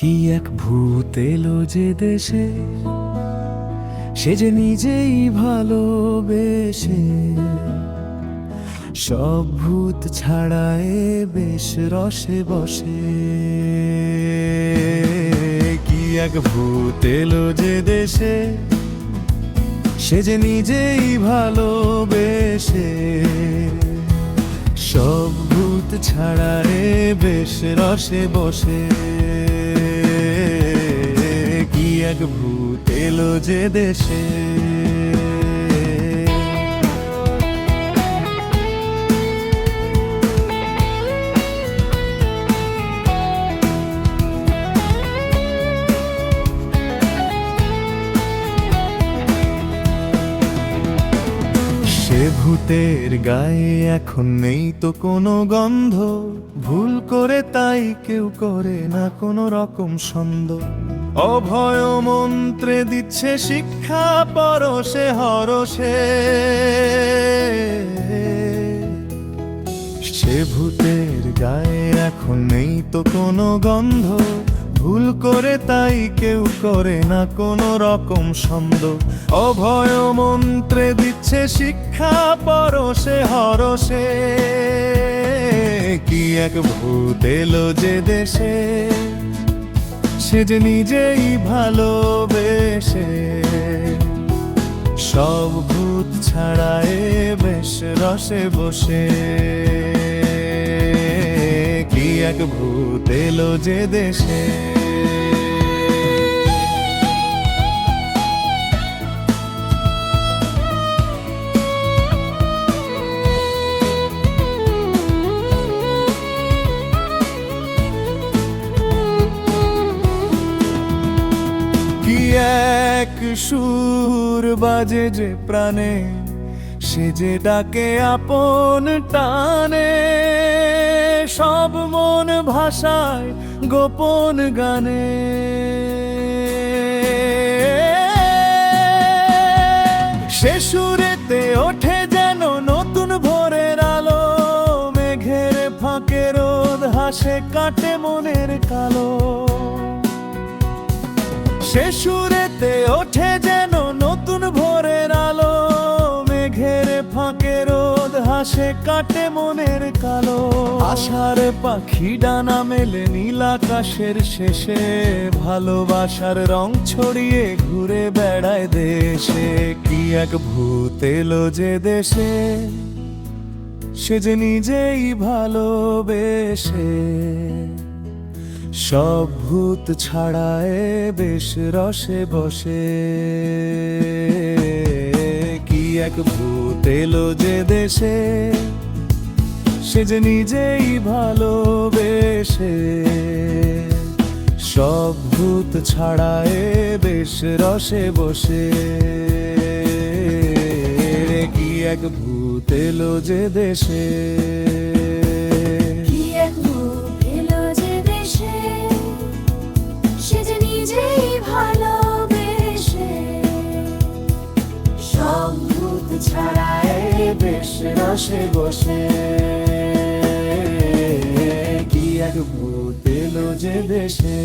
কি এক ভূত এলো যে দেশে, সে যে নিজেই ভালোবেসে সব ভূত ছাড়ায় বেশ রসে বসে। কি এক ভূত এলো যে দেশে, সে যে নিজেই ভালোবেসে সব ভূত ছাড়ায় বেশ রসে বসে। কি এক ভূত এলো যে দেশে। সে ভূতের গায়ে এখন নেই তো কোনো গন্ধ, ভুল করে তাই কেউ করে না কোনো রকম ছন্দ। অভয় মন্ত্রে দিচ্ছে শিক্ষা পরশে হরষে। সে ভূতের গায়ে এখন নেই তো কোনো গন্ধ, ভুল করে তাই কেউ করে না কোনো রকম ছন্দ। অভয় মন্ত্রে দিচ্ছে শিক্ষা পরশে হরষে। কি এক ভূত এলো যে দেশে, সে যে নিজেই ভালোবেসে সব ভূত ছাড়ায় বেশ রসে বসে। কি এক ভূত এলো যে দেশে। কি এক সুর বাজে যে প্রাণে, সে যে ডাকে আপন টানে সব মন ভাষায় গোপন গানে। সে সুরেতে ওঠে যেন নতুন ভোরের আলো, মেঘের ফাঁকে রোদ হাসে কাটে মনের কালো। সে সুরেতে ওঠে যেন নতুন ভোরের আলো, মেঘের ফাঁকে রোদ হাসে কাটে মনের কালো। আশার পাখি ডানা মেলে নীল আকাশের শেষে, ভালোবাসার রং ছড়িয়ে ঘুরে বেড়ায় দেশে। কি এক ভূত এলো যে দেশে, সে যে নিজেই ভালোবেসে সব ভূত ছাড়ায় বেশ রসে বসে। কি এক ভূত এলো যে দেশে, সে যে নিজেই ভালোবেসে সব ভূত ছাড়ায় বেশ রসে বসে। কি এক ভূত এলো যে দেশে। ছাড়ায় বেশ রসে বসে। কি এক ভূত এলো যে দেশে।